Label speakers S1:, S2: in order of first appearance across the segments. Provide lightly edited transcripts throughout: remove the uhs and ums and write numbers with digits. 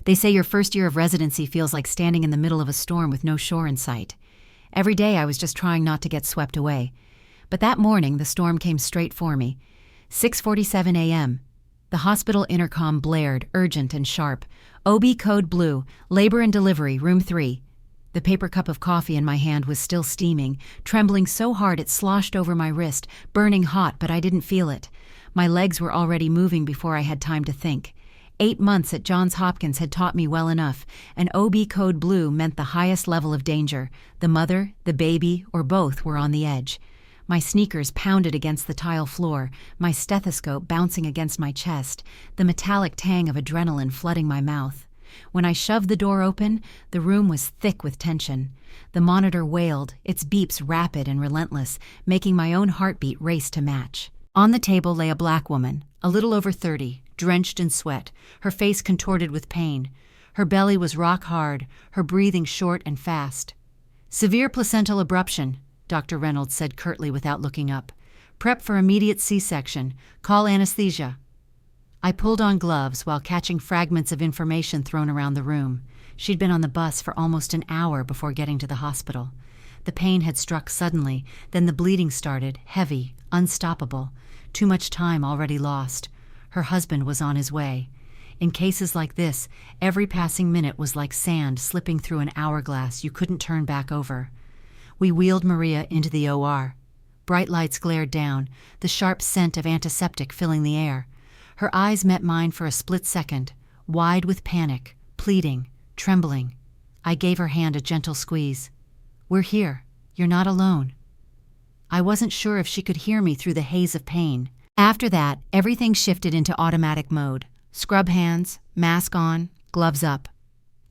S1: They say your first year of residency feels like standing in the middle of a storm with no shore in sight. Every day I was just trying not to get swept away. But that morning, the storm came straight for me. 6:47 a.m. The hospital intercom blared, urgent and sharp. OB code blue, labor and delivery, room 3. The paper cup of coffee in my hand was still steaming, trembling so hard it sloshed over my wrist, burning hot, but I didn't feel it. My legs were already moving before I had time to think. 8 months at Johns Hopkins had taught me well enough. An OB code blue meant the highest level of danger. The mother, the baby, or both were on the edge. My sneakers pounded against the tile floor, my stethoscope bouncing against my chest, the metallic tang of adrenaline flooding my mouth. When I shoved the door open, the room was thick with tension. The monitor wailed, its beeps rapid and relentless, making my own heartbeat race to match. On the table lay a black woman, a little over 30, drenched in sweat, her face contorted with pain. Her belly was rock hard, her breathing short and fast. "Severe placental abruption," Dr. Reynolds said curtly without looking up. "Prep for immediate C-section. Call anesthesia." I pulled on gloves while catching fragments of information thrown around the room. She'd been on the bus for almost an hour before getting to the hospital. The pain had struck suddenly, then the bleeding started, heavy, unstoppable. Too much time already lost. Her husband was on his way. In cases like this, every passing minute was like sand slipping through an hourglass you couldn't turn back over. We wheeled Maria into the OR. Bright lights glared down, the sharp scent of antiseptic filling the air. Her eyes met mine for a split second, wide with panic, pleading, trembling. I gave her hand a gentle squeeze. "We're here. You're not alone." I wasn't sure if she could hear me through the haze of pain. After that, everything shifted into automatic mode. Scrub hands, mask on, gloves up.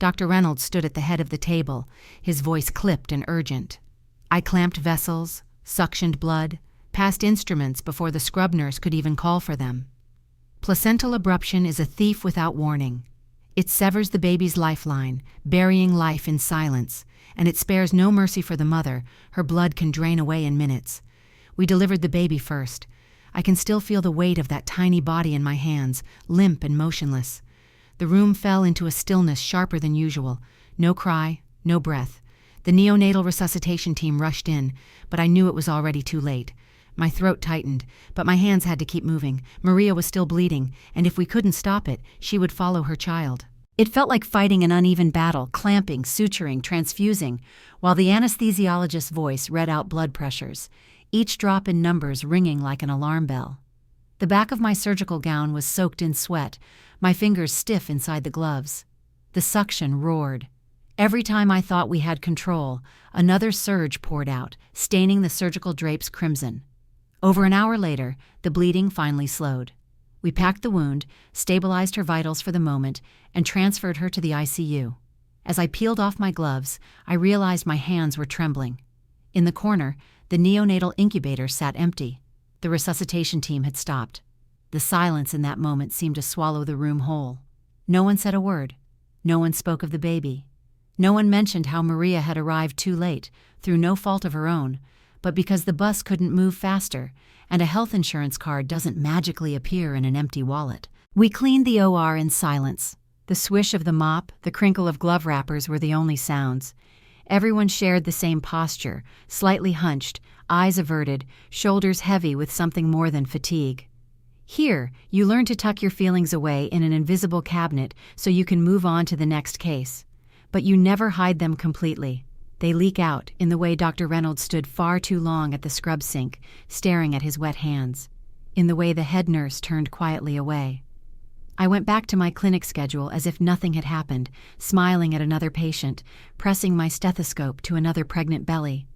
S1: Dr. Reynolds stood at the head of the table, his voice clipped and urgent. I clamped vessels, suctioned blood, passed instruments before the scrub nurse could even call for them. Placental abruption is a thief without warning. It severs the baby's lifeline, burying life in silence, and it spares no mercy for the mother. Her blood can drain away in minutes. We delivered the baby first. I can still feel the weight of that tiny body in my hands, limp and motionless. The room fell into a stillness sharper than usual. No cry, no breath. The neonatal resuscitation team rushed in, but I knew it was already too late. My throat tightened, but my hands had to keep moving. Maria was still bleeding, and if we couldn't stop it, she would follow her child. It felt like fighting an uneven battle, clamping, suturing, transfusing, while the anesthesiologist's voice read out blood pressures, each drop in numbers ringing like an alarm bell. The back of my surgical gown was soaked in sweat, my fingers stiff inside the gloves. The suction roared. Every time I thought we had control, another surge poured out, staining the surgical drapes crimson. Over an hour later, the bleeding finally slowed. We packed the wound, stabilized her vitals for the moment, and transferred her to the ICU. As I peeled off my gloves, I realized my hands were trembling. In the corner, the neonatal incubator sat empty. The resuscitation team had stopped. The silence in that moment seemed to swallow the room whole. No one said a word. No one spoke of the baby. No one mentioned how Maria had arrived too late, through no fault of her own, but because the bus couldn't move faster, and a health insurance card doesn't magically appear in an empty wallet. We cleaned the OR in silence. The swish of the mop, the crinkle of glove wrappers were the only sounds. Everyone shared the same posture, slightly hunched, eyes averted, shoulders heavy with something more than fatigue. Here, you learn to tuck your feelings away in an invisible cabinet so you can move on to the next case. But you never hide them completely. They leak out in the way Dr. Reynolds stood far too long at the scrub sink, staring at his wet hands, in the way the head nurse turned quietly away. I went back to my clinic schedule as if nothing had happened, smiling at another patient, pressing my stethoscope to another pregnant belly.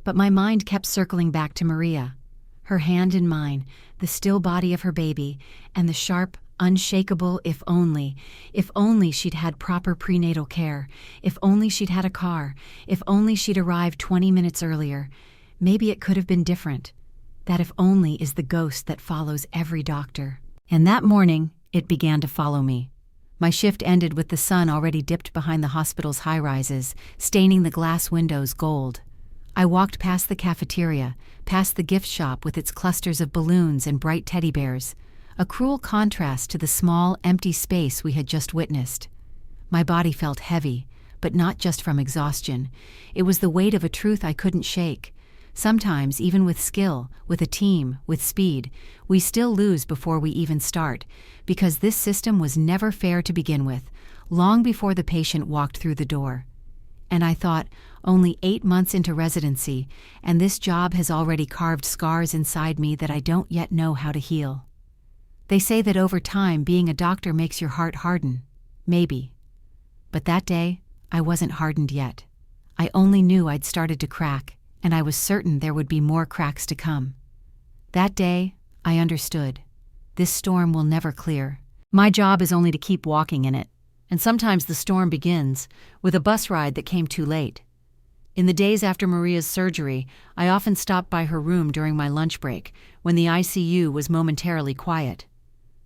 S1: But my mind kept circling back to Maria, her hand in mine, the still body of her baby, and the sharp, unshakable if only she'd had proper prenatal care, if only she'd had a car, if only she'd arrived 20 minutes earlier. Maybe it could have been different. That if only is the ghost that follows every doctor. And that morning, it began to follow me. My shift ended with the sun already dipped behind the hospital's high-rises, staining the glass windows gold. I walked past the cafeteria, past the gift shop with its clusters of balloons and bright teddy bears, a cruel contrast to the small, empty space we had just witnessed. My body felt heavy, but not just from exhaustion. It was the weight of a truth I couldn't shake. Sometimes, even with skill, with a team, with speed, we still lose before we even start, because this system was never fair to begin with, long before the patient walked through the door. And I thought, only 8 months into residency, and this job has already carved scars inside me that I don't yet know how to heal. They say that over time, being a doctor makes your heart harden. Maybe. But that day, I wasn't hardened yet. I only knew I'd started to crack, and I was certain there would be more cracks to come. That day, I understood. This storm will never clear. My job is only to keep walking in it, and sometimes the storm begins with a bus ride that came too late. In the days after Maria's surgery, I often stopped by her room during my lunch break, when the ICU was momentarily quiet.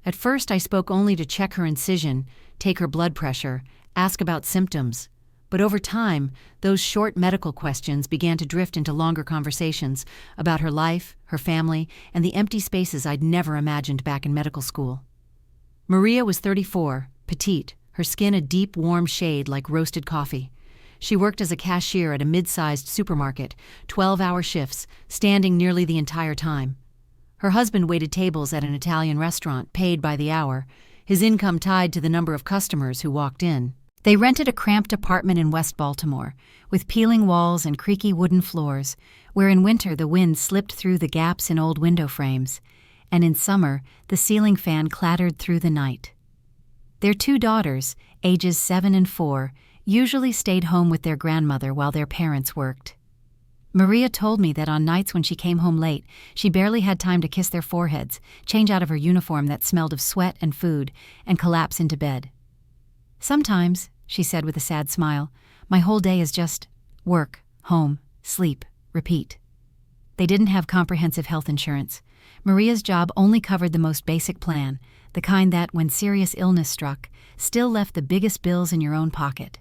S1: At first, I spoke only to check her incision, take her blood pressure, ask about symptoms. But over time, those short medical questions began to drift into longer conversations about her life, her family, and the empty spaces I'd never imagined back in medical school. Maria was 34, petite, her skin a deep, warm shade like roasted coffee. She worked as a cashier at a mid-sized supermarket, 12-hour shifts, standing nearly the entire time. Her husband waited tables at an Italian restaurant, paid by the hour, his income tied to the number of customers who walked in. They rented a cramped apartment in West Baltimore, with peeling walls and creaky wooden floors, where in winter the wind slipped through the gaps in old window frames, and in summer the ceiling fan clattered through the night. Their 2 daughters, ages 7 and 4, usually stayed home with their grandmother while their parents worked. Maria told me that on nights when she came home late, she barely had time to kiss their foreheads, change out of her uniform that smelled of sweat and food, and collapse into bed. "Sometimes," she said with a sad smile, "my whole day is just work, home, sleep, repeat." They didn't have comprehensive health insurance. Maria's job only covered the most basic plan, the kind that, when serious illness struck, still left the biggest bills in your own pocket.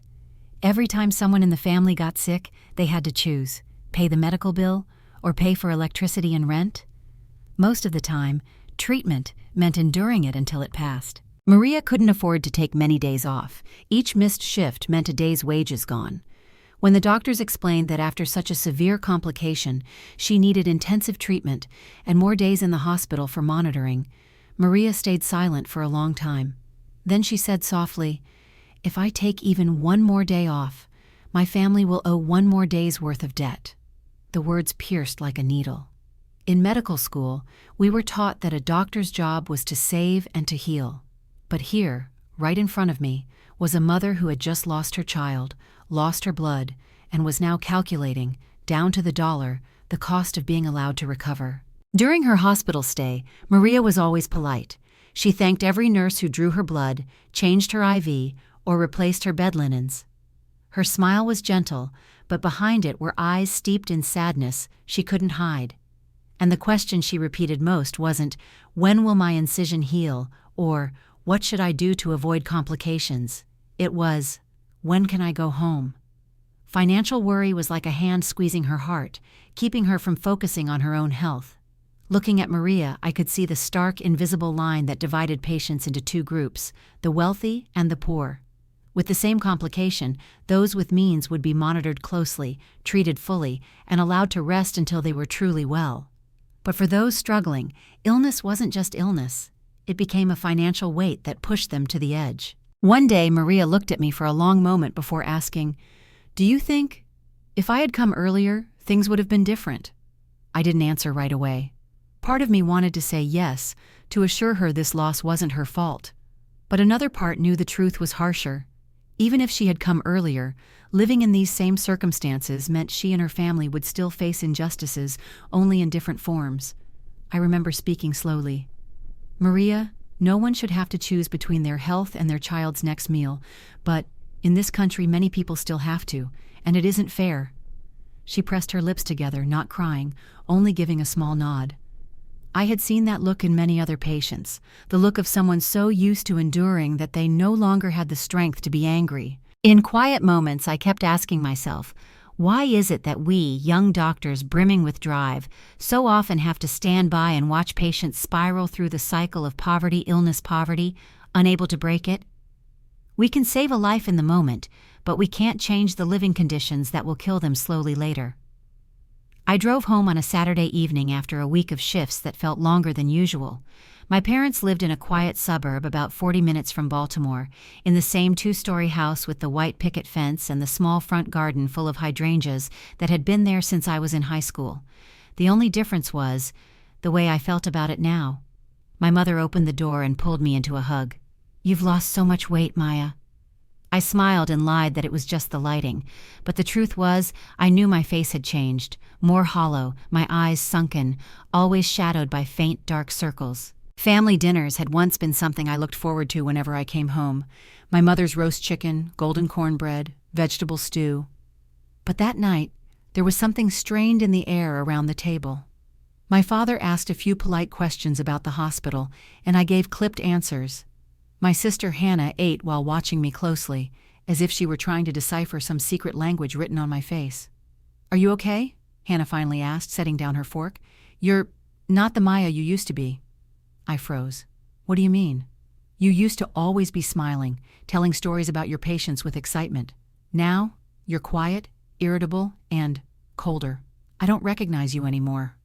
S1: Every time someone in the family got sick, they had to choose, pay the medical bill or pay for electricity and rent. Most of the time, treatment meant enduring it until it passed. Maria couldn't afford to take many days off. Each missed shift meant a day's wages gone. When the doctors explained that after such a severe complication, she needed intensive treatment and more days in the hospital for monitoring, Maria stayed silent for a long time. Then she said softly, "If I take even one more day off, my family will owe one more day's worth of debt." The words pierced like a needle. In medical school, we were taught that a doctor's job was to save and to heal. But here, right in front of me, was a mother who had just lost her child, lost her blood, and was now calculating, down to the dollar, the cost of being allowed to recover. During her hospital stay, Maria was always polite. She thanked every nurse who drew her blood, changed her IV, or replaced her bed linens. Her smile was gentle, but behind it were eyes steeped in sadness she couldn't hide. And the question she repeated most wasn't, "When will my incision heal?" or "What should I do to avoid complications?" It was, "When can I go home?" Financial worry was like a hand squeezing her heart, keeping her from focusing on her own health. Looking at Maria, I could see the stark, invisible line that divided patients into 2 groups, the wealthy and the poor. With the same complication, those with means would be monitored closely, treated fully, and allowed to rest until they were truly well. But for those struggling, illness wasn't just illness. It became a financial weight that pushed them to the edge. One day, Maria looked at me for a long moment before asking, "Do you think, if I had come earlier, things would have been different?" I didn't answer right away. Part of me wanted to say yes, to assure her this loss wasn't her fault. But another part knew the truth was harsher. Even if she had come earlier, living in these same circumstances meant she and her family would still face injustices, only in different forms. I remember speaking slowly. "Maria, no one should have to choose between their health and their child's next meal, but in this country many people still have to, and it isn't fair." She pressed her lips together, not crying, only giving a small nod. I had seen that look in many other patients, the look of someone so used to enduring that they no longer had the strength to be angry. In quiet moments, I kept asking myself, why is it that we, young doctors brimming with drive, so often have to stand by and watch patients spiral through the cycle of poverty, illness, poverty, unable to break it? We can save a life in the moment, but we can't change the living conditions that will kill them slowly later. I drove home on a Saturday evening after a week of shifts that felt longer than usual. My parents lived in a quiet suburb about 40 minutes from Baltimore, in the same two-story house with the white picket fence and the small front garden full of hydrangeas that had been there since I was in high school. The only difference was the way I felt about it now. My mother opened the door and pulled me into a hug. "You've lost so much weight, Maya." I smiled and lied that it was just the lighting, but the truth was I knew my face had changed, more hollow, my eyes sunken, always shadowed by faint dark circles. Family dinners had once been something I looked forward to whenever I came home. My mother's roast chicken, golden cornbread, vegetable stew. But that night, there was something strained in the air around the table. My father asked a few polite questions about the hospital, and I gave clipped answers. My sister Hannah ate while watching me closely, as if she were trying to decipher some secret language written on my face. "Are you okay?" Hannah finally asked, setting down her fork. "You're not the Maya you used to be." I froze. "What do you mean?" "You used to always be smiling, telling stories about your patients with excitement. Now, you're quiet, irritable, and colder. I don't recognize you anymore."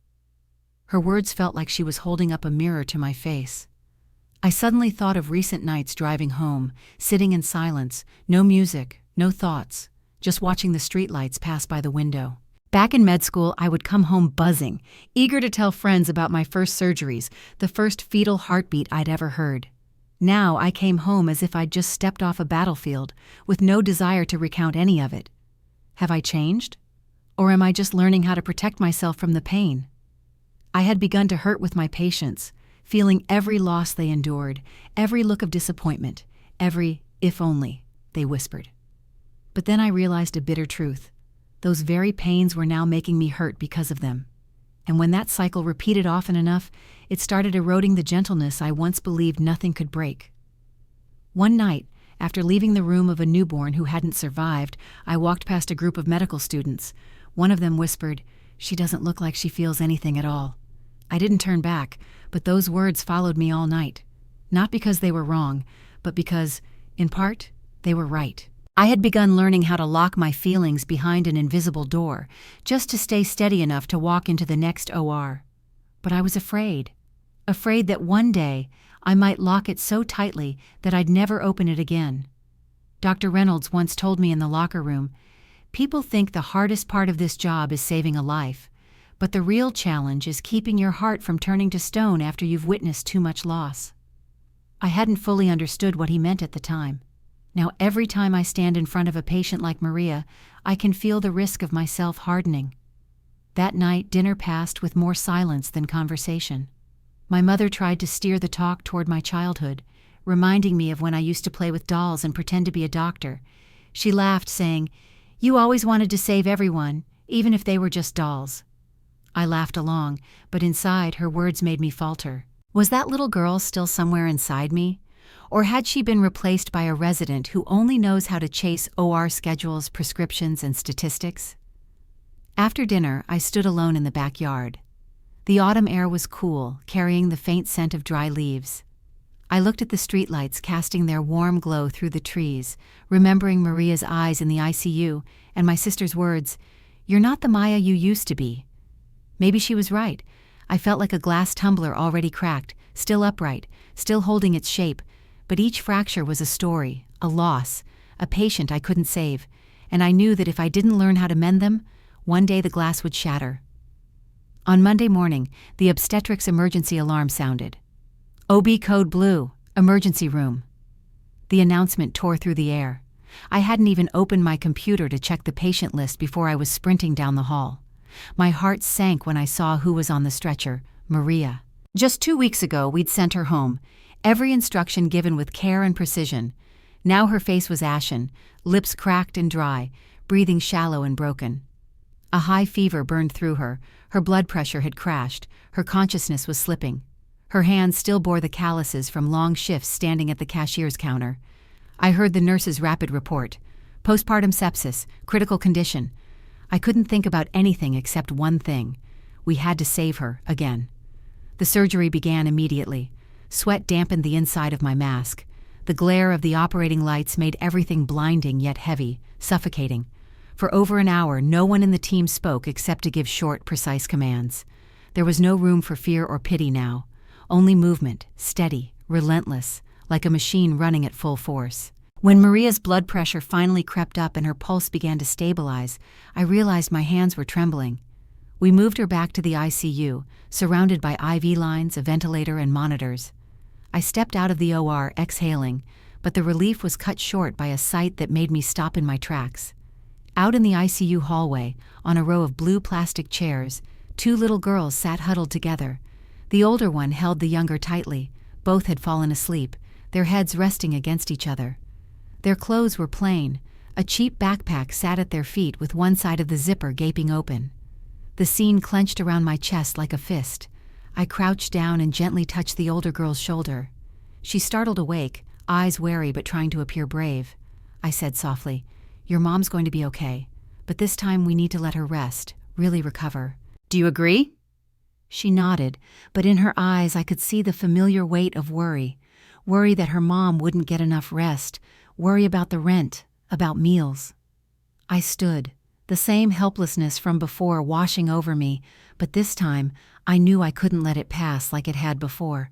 S1: Her words felt like she was holding up a mirror to my face. I suddenly thought of recent nights driving home, sitting in silence, no music, no thoughts, just watching the streetlights pass by the window. Back in med school, I would come home buzzing, eager to tell friends about my first surgeries, the first fetal heartbeat I'd ever heard. Now I came home as if I'd just stepped off a battlefield, with no desire to recount any of it. Have I changed? Or am I just learning how to protect myself from the pain? I had begun to hurt with my patients, feeling every loss they endured, every look of disappointment, every "if only," they whispered. But then I realized a bitter truth. Those very pains were now making me hurt because of them. And when that cycle repeated often enough, it started eroding the gentleness I once believed nothing could break. One night, after leaving the room of a newborn who hadn't survived, I walked past a group of medical students. One of them whispered, "She doesn't look like she feels anything at all." I didn't turn back, but those words followed me all night. Not because they were wrong, but because, in part, they were right. I had begun learning how to lock my feelings behind an invisible door, just to stay steady enough to walk into the next OR. But I was afraid that one day I might lock it so tightly that I'd never open it again. Dr. Reynolds once told me in the locker room, "People think the hardest part of this job is saving a life, but the real challenge is keeping your heart from turning to stone after you've witnessed too much loss." I hadn't fully understood what he meant at the time. Now every time I stand in front of a patient like Maria, I can feel the risk of myself hardening. That night, dinner passed with more silence than conversation. My mother tried to steer the talk toward my childhood, reminding me of when I used to play with dolls and pretend to be a doctor. She laughed, saying, "You always wanted to save everyone, even if they were just dolls." I laughed along, but inside her words made me falter. Was that little girl still somewhere inside me? Or had she been replaced by a resident who only knows how to chase OR schedules, prescriptions, and statistics? After dinner, I stood alone in the backyard. The autumn air was cool, carrying the faint scent of dry leaves. I looked at the streetlights casting their warm glow through the trees, remembering Maria's eyes in the ICU and my sister's words, "You're not the Maya you used to be." Maybe she was right. I felt like a glass tumbler already cracked, still upright, still holding its shape, but each fracture was a story, a loss, a patient I couldn't save, and I knew that if I didn't learn how to mend them, one day the glass would shatter. On Monday morning, the obstetrics emergency alarm sounded. "OB code blue, emergency room." The announcement tore through the air. I hadn't even opened my computer to check the patient list before I was sprinting down the hall. My heart sank when I saw who was on the stretcher, Maria. Just 2 weeks ago, we'd sent her home, every instruction given with care and precision. Now her face was ashen, lips cracked and dry, breathing shallow and broken. A high fever burned through her, her blood pressure had crashed, her consciousness was slipping. Her hands still bore the calluses from long shifts standing at the cashier's counter. I heard the nurse's rapid report. Postpartum sepsis, critical condition. I couldn't think about anything except one thing. We had to save her again. The surgery began immediately. Sweat dampened the inside of my mask. The glare of the operating lights made everything blinding yet heavy, suffocating. For over an hour, no one in the team spoke except to give short, precise commands. There was no room for fear or pity now. Only movement, steady, relentless, like a machine running at full force. When Maria's blood pressure finally crept up and her pulse began to stabilize, I realized my hands were trembling. We moved her back to the ICU, surrounded by IV lines, a ventilator, and monitors. I stepped out of the OR, exhaling, but the relief was cut short by a sight that made me stop in my tracks. Out in the ICU hallway, on a row of blue plastic chairs, 2 little girls sat huddled together. The older one held the younger tightly. Both had fallen asleep, their heads resting against each other. Their clothes were plain. A cheap backpack sat at their feet with one side of the zipper gaping open. The scene clenched around my chest like a fist. I crouched down and gently touched the older girl's shoulder. She startled awake, eyes wary but trying to appear brave. I said softly, "Your mom's going to be okay, but this time we need to let her rest, really recover. Do you agree?" She nodded, but in her eyes I could see the familiar weight of worry. Worry that her mom wouldn't get enough rest, worry about the rent, about meals. I stood, the same helplessness from before washing over me, but this time I knew I couldn't let it pass like it had before.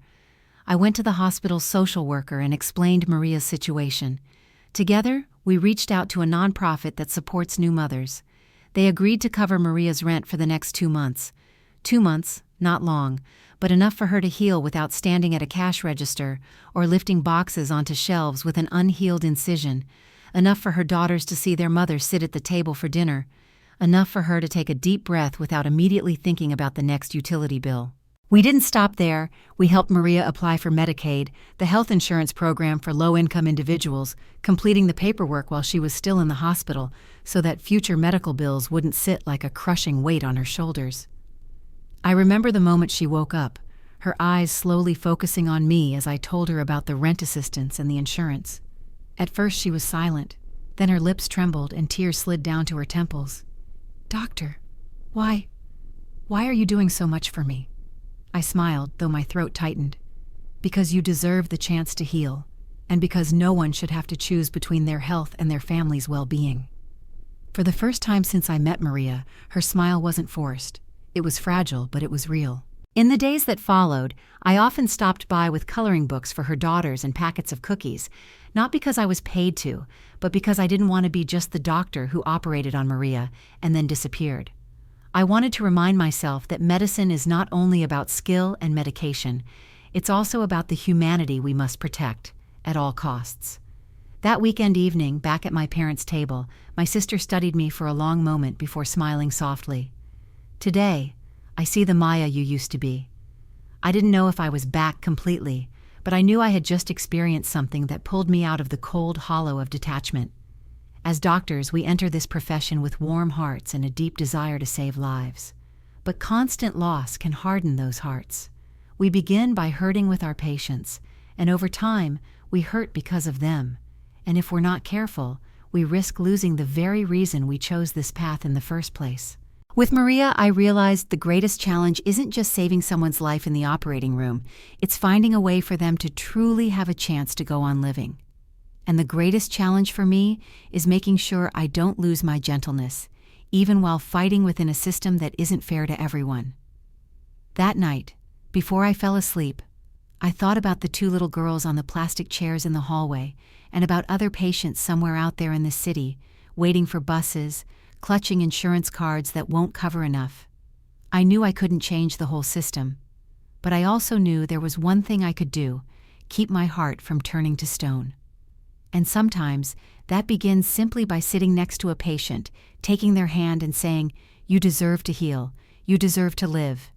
S1: I went to the hospital's social worker and explained Maria's situation. Together, we reached out to a nonprofit that supports new mothers. They agreed to cover Maria's rent for the next 2 months. 2 months, not long, but enough for her to heal without standing at a cash register or lifting boxes onto shelves with an unhealed incision. Enough for her daughters to see their mother sit at the table for dinner. Enough for her to take a deep breath without immediately thinking about the next utility bill. We didn't stop there. We helped Maria apply for Medicaid, the health insurance program for low-income individuals, completing the paperwork while she was still in the hospital so that future medical bills wouldn't sit like a crushing weight on her shoulders. I remember the moment she woke up, her eyes slowly focusing on me as I told her about the rent assistance and the insurance. At first she was silent, then her lips trembled and tears slid down to her temples. "Doctor, why are you doing so much for me?" I smiled, though my throat tightened. "Because you deserve the chance to heal, and because no one should have to choose between their health and their family's well-being." For the first time since I met Maria, her smile wasn't forced. It was fragile, but it was real. In the days that followed, I often stopped by with coloring books for her daughters and packets of cookies, not because I was paid to, but because I didn't want to be just the doctor who operated on Maria and then disappeared. I wanted to remind myself that medicine is not only about skill and medication, it's also about the humanity we must protect, at all costs. That weekend evening, back at my parents' table, my sister studied me for a long moment before smiling softly. "Today, I see the Maya you used to be." I didn't know if I was back completely, but I knew I had just experienced something that pulled me out of the cold hollow of detachment. As doctors, we enter this profession with warm hearts and a deep desire to save lives. But constant loss can harden those hearts. We begin by hurting with our patients, and over time, we hurt because of them. And if we're not careful, we risk losing the very reason we chose this path in the first place. With Maria, I realized the greatest challenge isn't just saving someone's life in the operating room, it's finding a way for them to truly have a chance to go on living. And the greatest challenge for me is making sure I don't lose my gentleness, even while fighting within a system that isn't fair to everyone. That night, before I fell asleep, I thought about the 2 little girls on the plastic chairs in the hallway and about other patients somewhere out there in the city, waiting for buses, clutching insurance cards that won't cover enough. I knew I couldn't change the whole system, but I also knew there was one thing I could do: keep my heart from turning to stone. And sometimes that begins simply by sitting next to a patient, taking their hand and saying, "You deserve to heal, you deserve to live."